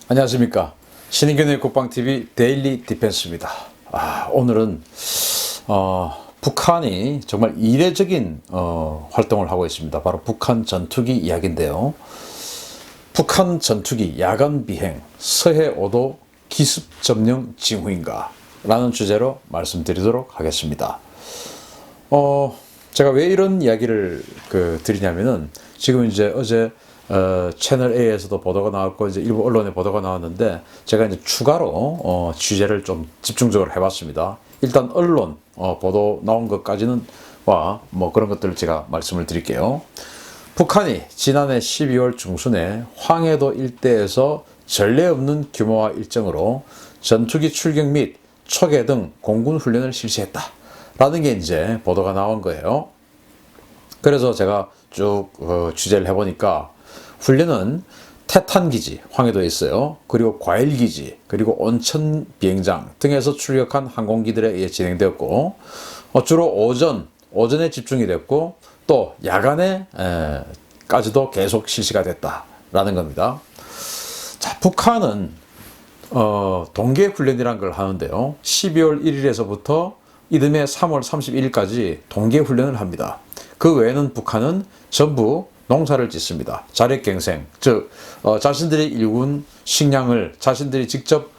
안녕하십니까. 신인균의 국방TV 데일리 디펜스입니다. 오늘은 북한이 정말 이례적인 활동을 하고 있습니다. 바로 북한 전투기 이야기인데요. 북한 전투기 야간 비행 서해 5도 기습 점령 징후인가 라는 주제로 말씀드리도록 하겠습니다. 제가 왜 이런 이야기를 드리냐면은 지금 이제 어제 채널 A에서도 보도가 나왔고 이제 일부 언론에 보도가 나왔는데 제가 이제 추가로 취재를 좀 집중적으로 해봤습니다. 일단 언론 보도 나온 것까지는 뭐 그런 것들을 제가 말씀을 드릴게요. 북한이 지난해 12월 중순에 황해도 일대에서 전례 없는 규모와 일정으로 전투기 출격 및 초계 등 공군 훈련을 실시했다라는 게 이제 보도가 나온 거예요. 그래서 제가 쭉 취재를 해보니까 훈련은 태탄기지, 황해도에 있어요. 그리고 과일기지, 그리고 온천 비행장 등에서 출격한 항공기들에 의해 진행되었고, 주로 오전에 집중이 됐고, 또 야간에까지도 계속 실시가 됐다라는 겁니다. 자, 북한은 동계훈련이라는 걸 하는데요. 12월 1일에서부터 이듬해 3월 31일까지 동계훈련을 합니다. 그 외에는 북한은 전부 농사를 짓습니다. 자력갱생, 즉 자신들이 일군 식량을 자신들이 직접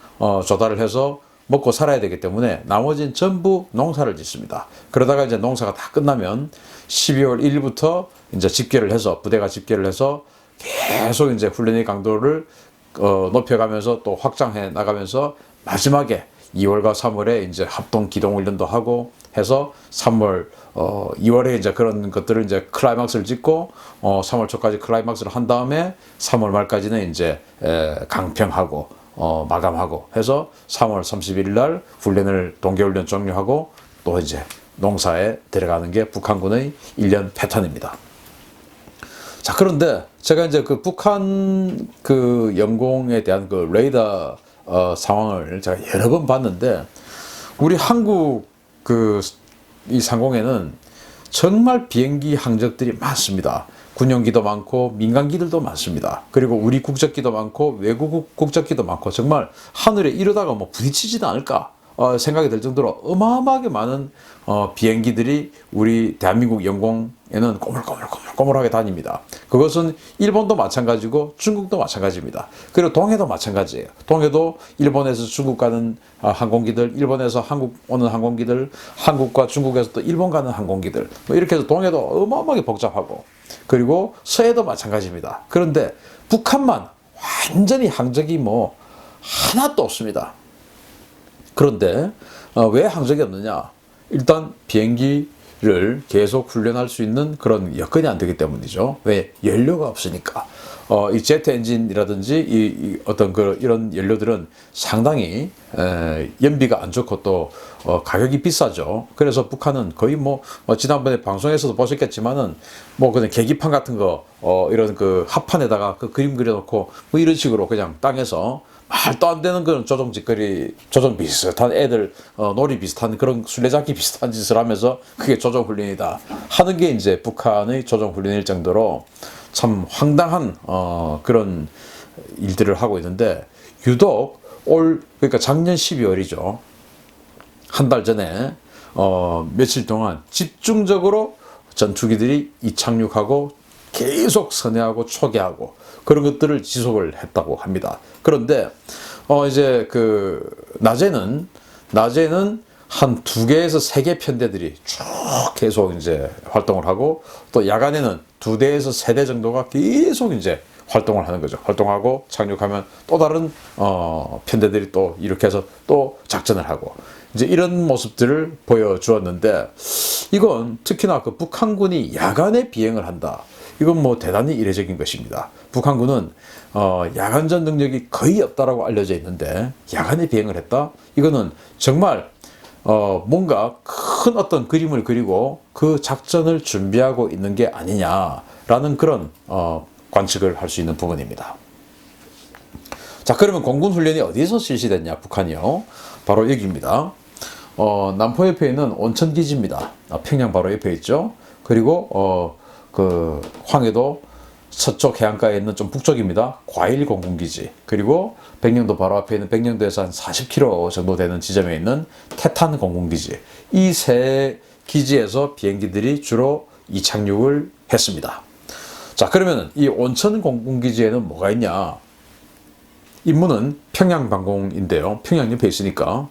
조달을 해서 먹고 살아야 되기 때문에 나머지는 전부 농사를 짓습니다. 그러다가 이제 농사가 다 끝나면 12월 1일부터 이제 집계를 해서 부대가 집계를 해서 계속 이제 훈련의 강도를 높여가면서 또 확장해 나가면서 마지막에 2월과 3월에 이제 합동 기동 훈련도 하고 해서 2월에 이제 그런 것들을 이제 클라이막스를 찍고 3월 초까지 클라이막스를 한 다음에 3월 말까지는 이제 강평하고 마감하고 해서 3월 31일 날 동계훈련 종료하고 또 이제 농사에 들어가는 게 북한군의 1년 패턴입니다. 자, 그런데 제가 이제 그 북한 영공에 대한 그 레이더 상황을 제가 여러 번 봤는데 우리 한국 이 상공에는 정말 비행기 항적들이 많습니다. 군용기도 많고 민간기들도 많습니다. 그리고 우리 국적기도 많고 외국 국적기도 많고 정말 하늘에 이러다가 뭐 부딪히지도 않을까 생각이 들 정도로 어마어마하게 많은 비행기들이 우리 대한민국 영공에는 꼬물꼬물하게 다닙니다. 그것은 일본도 마찬가지고 중국도 마찬가지입니다. 그리고 동해도 마찬가지예요. 동해도 일본에서 중국 가는 항공기들, 일본에서 한국 오는 항공기들, 한국과 중국에서 또 일본 가는 항공기들, 뭐 이렇게 해서 동해도 어마어마하게 복잡하고, 그리고 서해도 마찬가지입니다. 그런데 북한만 완전히 항적이 뭐 하나도 없습니다. 그런데 왜 항적이 없느냐? 일단 비행기를 계속 훈련할 수 있는 그런 여건이 안 되기 때문이죠. 왜? 연료가 없으니까. 이 제트 엔진이라든지 이런 연료들은 상당히 연비가 안 좋고 또 가격이 비싸죠. 그래서 북한은 거의 지난번에 방송에서도 보셨겠지만은 그냥 계기판 같은 거 이런 합판에다가 그림 그려놓고 이런 식으로 그냥 땅에서 말도 안 되는 그런 조종 비슷한 애들 놀이 비슷한 그런 술래잡기 비슷한 짓을 하면서 그게 조종 훈련이다 하는 게 이제 북한의 조종 훈련일 정도로 참 황당한 그런 일들을 하고 있는데, 유독 그러니까 작년 12월이죠. 한 달 전에 며칠 동안 집중적으로 전투기들이 이착륙하고 계속 선회하고 초계하고 그런 것들을 지속을 했다고 합니다. 그런데 이제 낮에는 한 2개에서 3개 편대들이 쭉 계속 이제 활동을 하고, 또 야간에는 2대에서 3대 정도가 계속 이제 활동을 하는 거죠. 활동하고 착륙하면 또 다른 편대들이 또 이렇게 해서 또 작전을 하고 이제 이런 모습들을 보여주었는데, 이건 특히나 북한군이 야간에 비행을 한다. 이건 대단히 이례적인 것입니다. 북한군은 야간전 능력이 거의 없다라고 알려져 있는데 야간에 비행을 했다? 이거는 정말 뭔가 큰 어떤 그림을 그리고 그 작전을 준비하고 있는 게 아니냐라는 그런 관측을 할 수 있는 부분입니다. 자, 그러면 공군 훈련이 어디서 실시됐냐? 북한이요. 바로 여기입니다. 남포 옆에 있는 온천기지입니다. 평양 바로 옆에 있죠. 그리고 황해도 서쪽 해안가에 있는 좀 북쪽입니다. 과일 공군기지, 그리고 백령도 바로 앞에 있는 백령도에서 한 40km 정도 되는 지점에 있는 태탄 공군기지, 이 세 기지에서 비행기들이 주로 이착륙을 했습니다. 자, 그러면 이 온천 공군기지에는 뭐가 있냐? 임무는 평양방공인데요. 평양 옆에 있으니까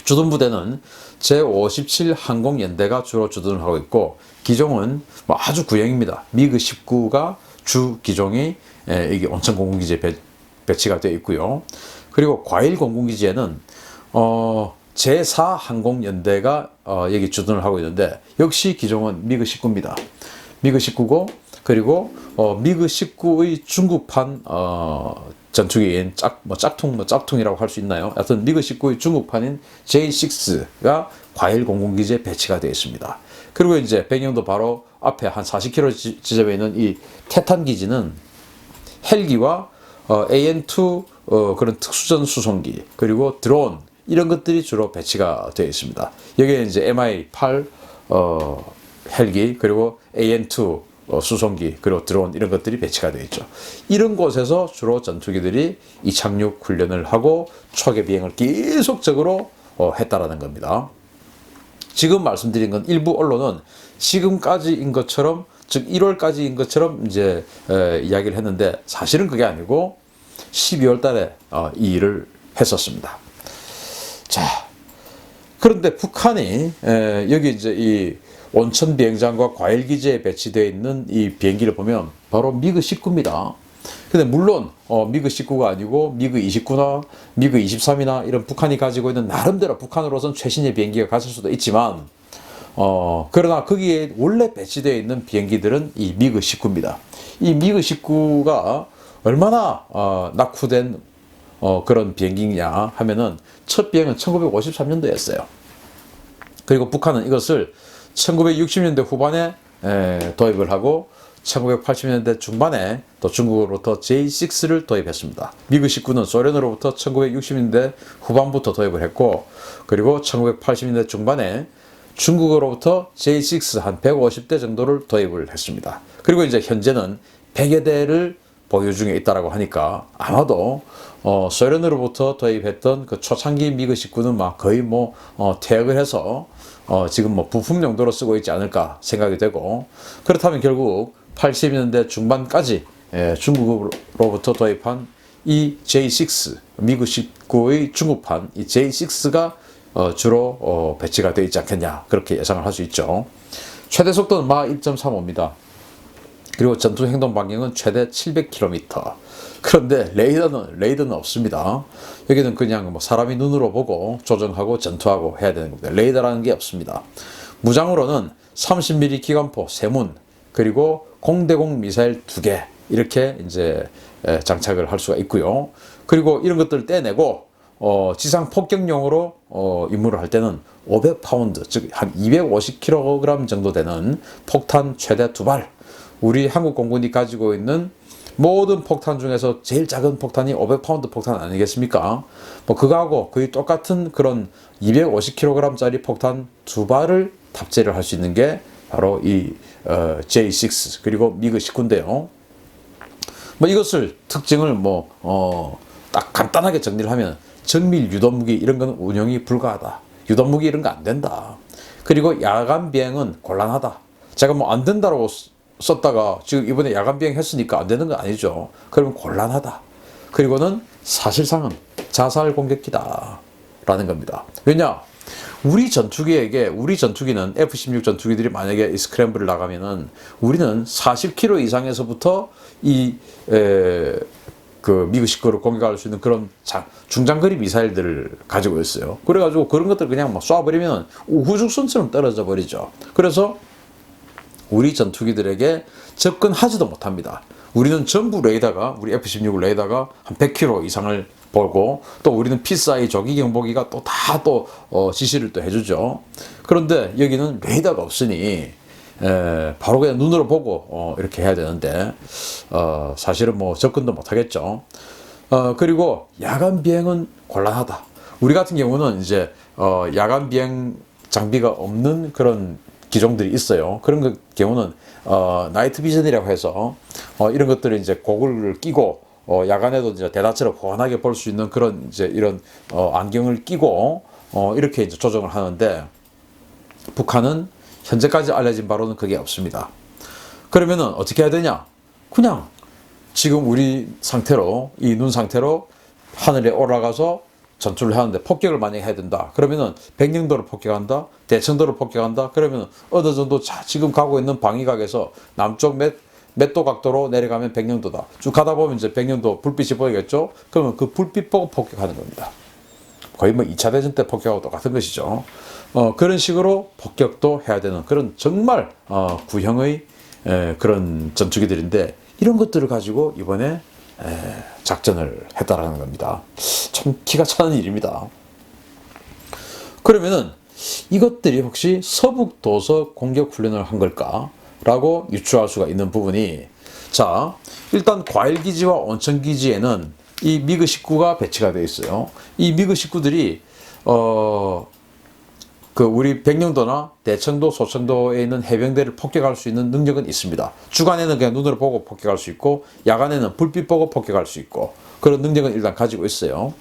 주둔부대는 제57 항공연대가 주로 주둔을 하고 있고, 기종은 뭐 아주 구형입니다. 미그 19가 주 기종이 이게 온천 공군기지에 배치가 되어 있고요. 그리고 과일 공군기지에는 제4 항공연대가 여기 주둔을 하고 있는데, 역시 기종은 미그 19입니다. 미그 19고, 그리고 미그 19의 중국판 전투기인 짝퉁이라고 할 수 있나요? 하여튼 미그 19의 중국판인 J6가 과일 공군기지에 배치가 되어 있습니다. 그리고 이제 백령도 바로 앞에 한 40km 지점에 있는 이 태탄 기지는 헬기와 AN2 그런 특수전 수송기, 그리고 드론, 이런 것들이 주로 배치가 되어 있습니다. 여기에 이제 MI8 헬기, 그리고 AN2 수송기, 그리고 드론, 이런 것들이 배치가 되어 있죠. 이런 곳에서 주로 전투기들이 이착륙 훈련을 하고 초계 비행을 계속적으로 했다라는 겁니다. 지금 말씀드린 건 일부 언론은 지금까지인 것처럼, 즉 1월까지인 것처럼 이제 이야기를 했는데, 사실은 그게 아니고 12월 달에 이 일을 했었습니다. 자, 그런데 북한이 여기 이제 이 온천 비행장과 과일 기지에 배치되어 있는 이 비행기를 보면 바로 미그 19입니다. 근데 물론 미그 19가 아니고 미그 29나 미그 23이나 이런 북한이 가지고 있는 나름대로 북한으로선 최신의 비행기가 갔을 수도 있지만, 그러나 거기에 원래 배치되어 있는 비행기들은 이 미그 19입니다. 이 미그 19가 얼마나 낙후된 그런 비행기냐 하면은, 첫 비행은 1953년도였어요. 그리고 북한은 이것을 1960년대 후반에 도입을 하고 1980년대 중반에 또 중국으로부터 J6를 도입했습니다. 미그 19는 소련으로부터 1960년대 후반부터 도입을 했고, 그리고 1980년대 중반에 중국으로부터 J6 한 150대 정도를 도입을 했습니다. 그리고 이제 현재는 100여 대를 보유 중에 있다라고 하니까, 아마도 소련으로부터 도입했던 그 초창기 미그 19는 막 거의 퇴역을 해서 지금 부품 용도로 쓰고 있지 않을까 생각이 되고, 그렇다면 결국 80년대 중반까지 중국으로부터 도입한 이 J6, 미그 19의 중국판 이 J6가 주로 배치가 되어 있지 않겠냐, 그렇게 예상을 할 수 있죠. 최대 속도는 마 1.35입니다. 그리고 전투 행동 반경은 최대 700km. 그런데 레이더는 없습니다. 여기는 그냥 사람이 눈으로 보고 조정하고 전투하고 해야 되는 겁니다. 레이더라는 게 없습니다. 무장으로는 30mm 기관포 3문, 그리고 공대공 미사일 2개, 이렇게 이제 장착을 할 수가 있고요. 그리고 이런 것들을 떼내고 지상 폭격용으로 임무를 할 때는 500파운드, 즉 한 250kg 정도 되는 폭탄 최대 2발, 우리 한국 공군이 가지고 있는 모든 폭탄 중에서 제일 작은 폭탄이 500파운드 폭탄 아니겠습니까? 그거하고 거의 똑같은 그런 250kg짜리 폭탄 2발을 탑재를 할 수 있는 게 바로 이 J6 그리고 미그 19인데요. 이것을 특징을 딱 간단하게 정리를 하면, 정밀 유도무기 이런 건 운용이 불가하다. 유도무기 이런 거 안 된다. 그리고 야간 비행은 곤란하다. 제가 안 된다고 썼다가 지금 이번에 야간 비행 했으니까 안 되는 거 아니죠. 그러면 곤란하다. 그리고는 사실상은 자살 공격기다 라는 겁니다. 왜냐? 우리 전투기는 F-16 전투기들이 만약에 스크램블을 나가면은, 우리는 40km 이상에서부터 그 미그 19를 공격할 수 있는 그런 중장거리 미사일들을 가지고 있어요. 그래가지고 그런 것들 그냥 쏴버리면 우후죽순처럼 떨어져 버리죠. 그래서 우리 전투기들에게 접근하지도 못합니다. 우리는 전부 레이더가, 우리 F-16 레이더가 한 100km 이상을 보고, 또 우리는 PSI 조기 경보기가 지시를 또 해주죠. 그런데 여기는 레이더가 없으니 바로 그냥 눈으로 보고 이렇게 해야 되는데, 사실은 접근도 못하겠죠. 그리고 야간 비행은 곤란하다. 우리 같은 경우는 이제 야간 비행 장비가 없는 그런 기종들이 있어요. 그런 경우는 나이트 비전이라고 해서 이런 것들을 이제 고글을 끼고 야간에도 이제 대낮처럼 훤하게 볼 수 있는 그런 이제 이런 안경을 끼고 이렇게 이제 조정을 하는데, 북한은 현재까지 알려진 바로는 그게 없습니다. 그러면은 어떻게 해야 되냐? 그냥 지금 우리 상태로, 이 눈 상태로 하늘에 올라가서 전투를 하는데, 폭격을 만약에 해야 된다. 그러면은 백령도를 폭격한다, 대청도를 폭격한다. 그러면 어느 정도 지금 가고 있는 방위각에서 남쪽 몇 도 각도로 내려가면 백령도다. 쭉 가다 보면 이제 백령도 불빛이 보이겠죠? 그러면 그 불빛 보고 폭격하는 겁니다. 거의 뭐 2차 대전 때 폭격하고 똑같은 것이죠. 그런 식으로 폭격도 해야 되는 그런 정말 구형의 그런 전투기들인데, 이런 것들을 가지고 이번에 작전을 했다라는 겁니다. 참 기가 차는 일입니다. 그러면은 이것들이 혹시 서북 도서 공격 훈련을 한 걸까? 라고 유추할 수가 있는 부분이, 자, 일단 과일기지와 온천기지에는 이 미그 19가 배치가 되어 있어요. 이 미그 19들이 그 우리 백령도나 대청도, 소청도에 있는 해병대를 폭격할 수 있는 능력은 있습니다. 주간에는 그냥 눈으로 보고 폭격할 수 있고, 야간에는 불빛 보고 폭격할 수 있고, 그런 능력은 일단 가지고 있어요.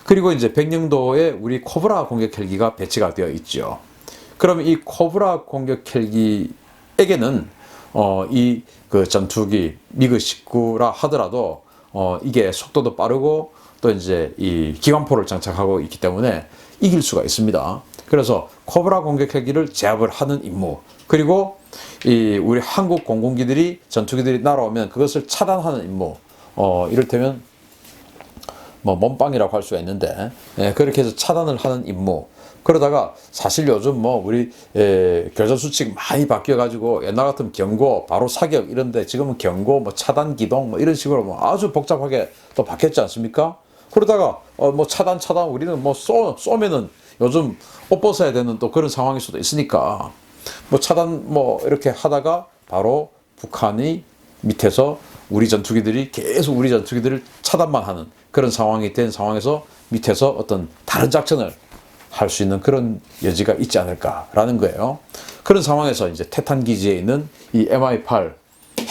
그리고 이제 백령도에 우리 코브라 공격 헬기가 배치가 되어 있죠. 그러면 이 코브라 공격 헬기에게는 이 그 전투기 미그 19라 하더라도 이게 속도도 빠르고 또 이제 이 기관포를 장착하고 있기 때문에 이길 수가 있습니다. 그래서 코브라 공격 헬기를 제압을 하는 임무, 그리고 이 우리 한국 공군기들이, 전투기들이 날아오면 그것을 차단하는 임무, 이를테면 뭐 몸빵이라고 할 수가 있는데, 그렇게 해서 차단을 하는 임무. 그러다가 사실 요즘 뭐 우리 교전 수칙 많이 바뀌어 가지고, 옛날 같으면 경고, 바로 사격 이런데 지금은 경고, 뭐 차단 기동 뭐 이런 식으로 뭐 아주 복잡하게 또 바뀌었지 않습니까? 그러다가 뭐 차단 우리는 뭐 쏘면은 요즘 옷 벗어야 되는 또 그런 상황일 수도 있으니까, 뭐 차단 뭐 이렇게 하다가 바로 북한이 밑에서 우리 전투기들이 계속 우리 전투기들을 차단만 하는 그런 상황이 된 상황에서 밑에서 어떤 다른 작전을 할 수 있는 그런 여지가 있지 않을까라는 거예요. 그런 상황에서 이제 태탄 기지에 있는 이 MI8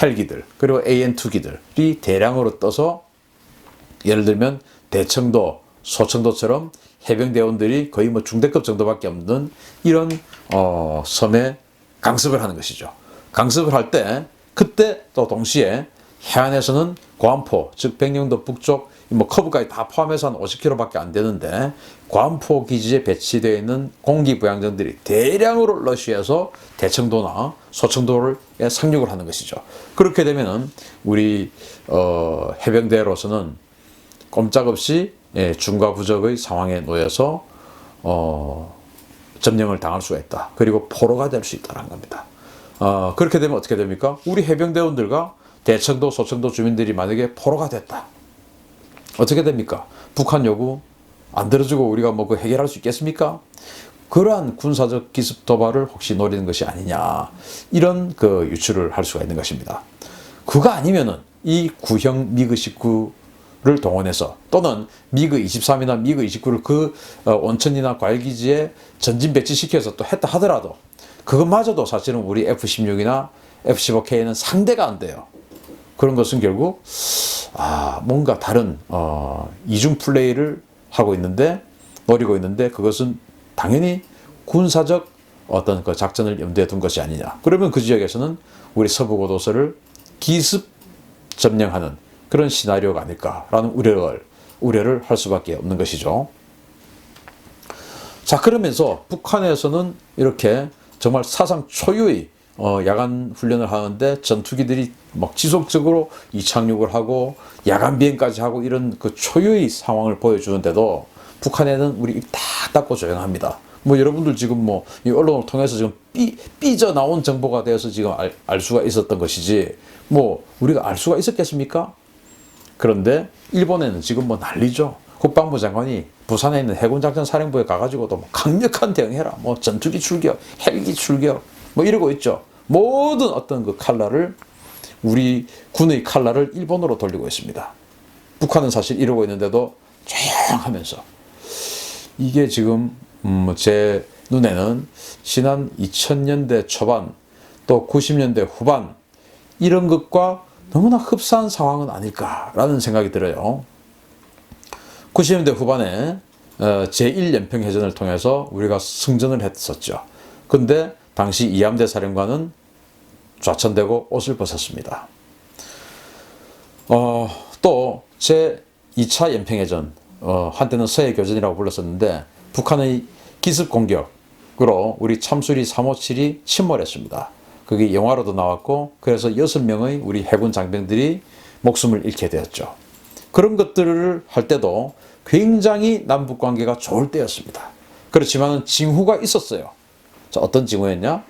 헬기들, 그리고 AN2기들이 대량으로 떠서, 예를 들면 대청도, 소청도처럼 해병대원들이 거의 뭐 중대급 정도밖에 없는 이런 섬에 강습을 하는 것이죠. 강습을 할 때, 그때 또 동시에 해안에서는 고안포, 즉 백령도 북쪽 뭐 커브까지 다 포함해서 한 50km밖에 안 되는데, 고안포 기지에 배치되어 있는 공기부양정들이 대량으로 러시아에서 대청도나 소청도를 상륙을 하는 것이죠. 그렇게 되면은 우리 해병대로서는 꼼짝없이 중과 부적의 상황에 놓여서 점령을 당할 수가 있다. 그리고 포로가 될 수 있다는 겁니다. 그렇게 되면 어떻게 됩니까? 우리 해병대원들과 대청도, 소청도 주민들이 만약에 포로가 됐다. 어떻게 됩니까? 북한 요구 안 들어주고 우리가 뭐 그 해결할 수 있겠습니까? 그러한 군사적 기습 도발을 혹시 노리는 것이 아니냐, 이런 그 유추를 할 수가 있는 것입니다. 그거 아니면은 이 구형 미그 19를 동원해서, 또는 미그 23이나 미그 29를 그 온천이나 과일기지에 전진 배치시켜서 또 했다 하더라도, 그것마저도 사실은 우리 F-16이나 F-15K는 상대가 안 돼요. 그런 것은 결국 뭔가 다른 이중 플레이를 하고 있는데, 노리고 있는데, 그것은 당연히 군사적 어떤 그 작전을 염두에 둔 것이 아니냐. 그러면 그 지역에서는 우리 서부고도서를 기습 점령하는 그런 시나리오가 아닐까라는 우려를 할 수밖에 없는 것이죠. 자, 그러면서 북한에서는 이렇게 정말 사상 초유의 야간 훈련을 하는데, 전투기들이 막 지속적으로 이착륙을 하고 야간 비행까지 하고 이런 그 초유의 상황을 보여주는데도 북한에는 우리 입 딱 닫고 조용합니다. 뭐 여러분들 지금 뭐 이 언론을 통해서 지금 삐져 나온 정보가 되어서 지금 알 수가 있었던 것이지, 뭐 우리가 알 수가 있었겠습니까? 그런데 일본에는 지금 뭐 난리죠. 국방부 장관이 부산에 있는 해군작전사령부에 가가지고도 뭐 강력한 대응해라, 뭐 전투기 출격, 헬기 출격, 뭐 이러고 있죠. 모든 어떤 그 칼날을, 우리 군의 칼날을 일본으로 돌리고 있습니다. 북한은 사실 이러고 있는데도 조용하면서, 이게 지금 제 눈에는 지난 2000년대 초반 또 90년대 후반 이런 것과 너무나 흡사한 상황은 아닐까라는 생각이 들어요. 90년대 후반에 제1연평해전을 통해서 우리가 승전을 했었죠. 근데 당시 이함대 사령관은 좌천되고 옷을 벗었습니다. 또 제2차 연평해전, 한때는 서해교전이라고 불렀었는데 북한의 기습 공격으로 우리 참수리 357이 침몰했습니다. 그게 영화로도 나왔고 그래서 6명의 우리 해군 장병들이 목숨을 잃게 되었죠. 그런 것들을 할 때도 굉장히 남북 관계가 좋을 때였습니다. 그렇지만 징후가 있었어요. 자, 어떤 징후였냐?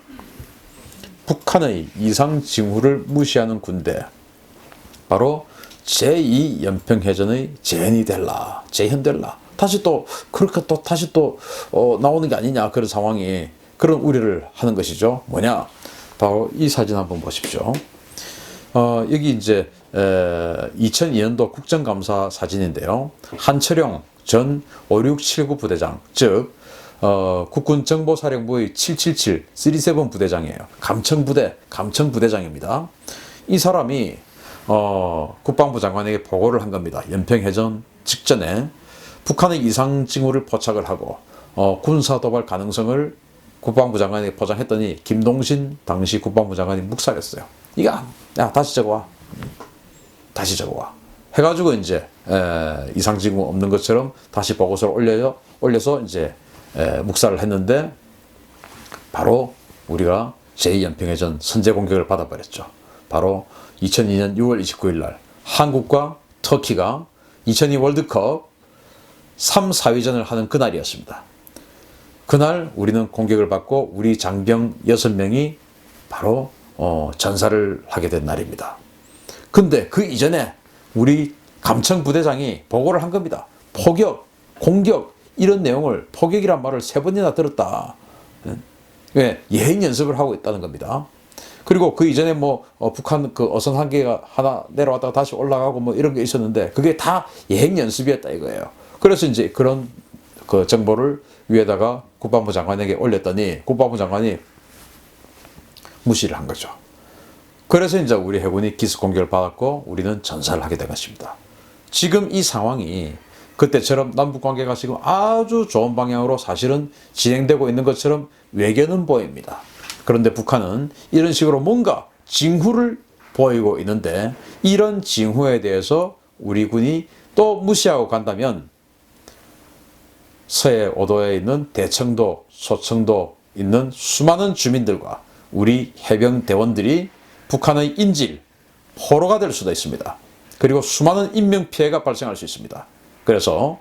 북한의 이상 징후를 무시하는 군대, 바로 제2연평해전의 재현이 될라, 재현될라. 다시 또 그렇게 또 다시 또 나오는 게 아니냐, 그런 상황이, 그런 우려를 하는 것이죠. 뭐냐? 바로 이 사진 한번 보십시오. 여기 이제 2002년도 국정감사 사진인데요. 한철용 전 5679 부대장, 즉 국군정보사령부의 777, 37 부대장이에요. 감청부대장입니다. 이 사람이 국방부 장관에게 보고를 한 겁니다. 연평해전 직전에 북한의 이상 징후를 포착을 하고 군사 도발 가능성을 국방부 장관에게 포장했더니 김동신 당시 국방부 장관이 묵살했어요. 야, 다시 적어와. 다시 적어와. 해가지고 이제 이상 징후 없는 것처럼 다시 보고서를 올려서 이제 묵살을 했는데 바로 우리가 제2연평해전 선제 공격을 받아버렸죠. 바로 2002년 6월 29일 날 한국과 터키가 2002 월드컵 3, 4위전을 하는 그날이었습니다. 그날 우리는 공격을 받고 우리 장병 6명이 바로 전사를 하게 된 날입니다. 근데 그 이전에 우리 감청부대장이 보고를 한 겁니다. 포격, 공격, 이런 내용을, 포격이란 말을 3번이나 들었다. 왜? 예행 연습을 하고 있다는 겁니다. 그리고 그 이전에 북한 그 어선 한 개가 하나 내려왔다가 다시 올라가고 이런 게 있었는데 그게 다 예행 연습이었다 이거예요. 그래서 이제 그런 그 정보를 위에다가 국방부 장관에게 올렸더니 국방부 장관이 무시를 한 거죠. 그래서 이제 우리 해군이 기습 공격을 받았고 우리는 전사를 하게 된 것입니다. 지금 이 상황이 그때처럼 남북 관계가 지금 아주 좋은 방향으로 사실은 진행되고 있는 것처럼 외교는 보입니다. 그런데 북한은 이런 식으로 뭔가 징후를 보이고 있는데 이런 징후에 대해서 우리 군이 또 무시하고 간다면 서해 5도에 있는 대청도, 소청도 있는 수많은 주민들과 우리 해병 대원들이 북한의 인질, 포로가 될 수도 있습니다. 그리고 수많은 인명피해가 발생할 수 있습니다. 그래서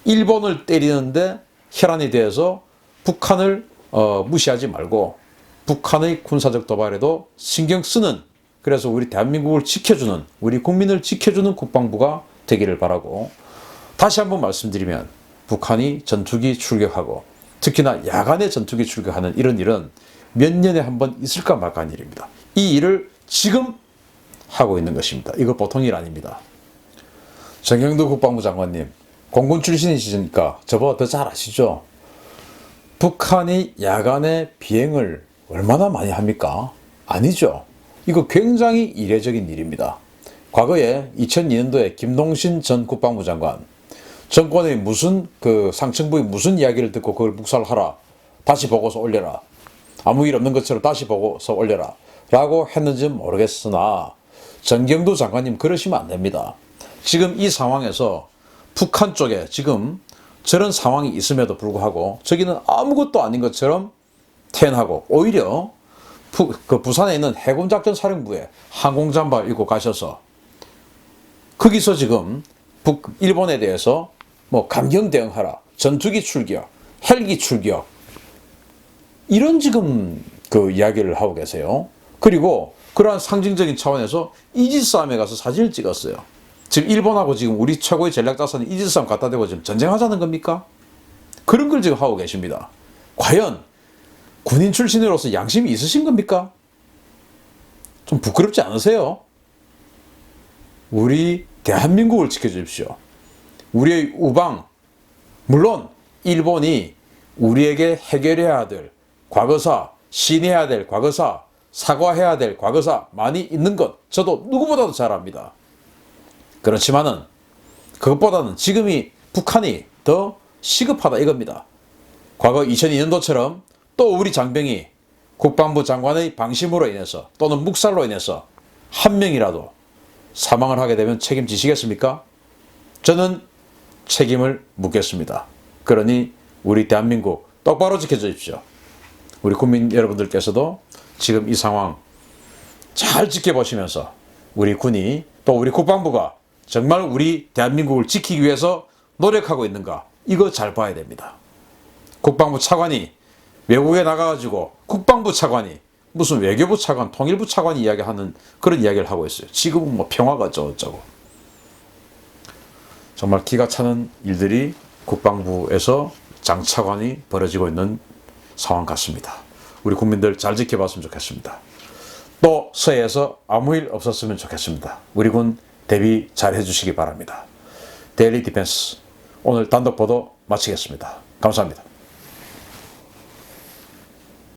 일본을 때리는데 혈안이 되어서 북한을 무시하지 말고 북한의 군사적 도발에도 신경 쓰는, 그래서 우리 대한민국을 지켜주는, 우리 국민을 지켜주는 국방부가 되기를 바라고, 다시 한번 말씀드리면 북한이 전투기 출격하고 특히나 야간에 전투기 출격하는 이런 일은 몇 년에 한 번 있을까 말까 한 일입니다. 이 일을 지금 하고 있는 것입니다. 이거 보통 일 아닙니다. 정경도 국방부 장관님, 공군 출신이시니까 저보다 더 잘 아시죠? 북한이 야간에 비행을 얼마나 많이 합니까? 아니죠. 이거 굉장히 이례적인 일입니다. 과거에 2002년도에 김동신 전 국방부 장관, 정권의 무슨 상층부의 무슨 이야기를 듣고 그걸 묵살하라, 다시 보고서 올려라, 아무 일 없는 것처럼 다시 보고서 올려라 라고 했는지는 모르겠으나 정경도 장관님 그러시면 안 됩니다. 지금 이 상황에서 북한 쪽에 지금 저런 상황이 있음에도 불구하고 저기는 아무것도 아닌 것처럼 태연하고 오히려 부산에 있는 해군작전사령부에 항공잠바 입고 가셔서 거기서 지금 일본에 대해서 감경 대응하라, 전투기 출격, 헬기 출격, 이런 지금 이야기를 하고 계세요. 그리고 그러한 상징적인 차원에서 이지스함에 가서 사진을 찍었어요. 지금 일본하고 지금 우리 최고의 전략자산이 이지스함 갖다 대고 지금 전쟁하자는 겁니까? 그런 걸 지금 하고 계십니다. 과연 군인 출신으로서 양심이 있으신 겁니까? 좀 부끄럽지 않으세요? 우리 대한민국을 지켜주십시오. 우리의 우방, 물론 일본이 우리에게 해결해야 될 과거사, 신해야 될 과거사, 사과해야 될 과거사 많이 있는 것 저도 누구보다도 잘 압니다. 그렇지만은 그것보다는 지금이 북한이 더 시급하다 이겁니다. 과거 2002년도처럼 또 우리 장병이 국방부 장관의 방심으로 인해서 또는 묵살로 인해서 한 명이라도 사망을 하게 되면 책임지시겠습니까? 저는 책임을 묻겠습니다. 그러니 우리 대한민국 똑바로 지켜주십시오. 우리 국민 여러분들께서도 지금 이 상황 잘 지켜보시면서 우리 군이 또 우리 국방부가 정말 우리 대한민국을 지키기 위해서 노력하고 있는가 이거 잘 봐야 됩니다. 국방부 차관이 외국에 나가가지고 국방부 차관이 무슨 외교부 차관, 통일부 차관이 이야기하는 그런 이야기를 하고 있어요. 지금은 뭐 평화가 어쩌고 정말 기가 차는 일들이 국방부에서 장차관이 벌어지고 있는 상황 같습니다. 우리 국민들 잘 지켜봤으면 좋겠습니다. 또 서해에서 아무 일 없었으면 좋겠습니다. 우리 군 대비 잘 해주시기 바랍니다. 데일리 디펜스 오늘 단독 보도 마치겠습니다. 감사합니다.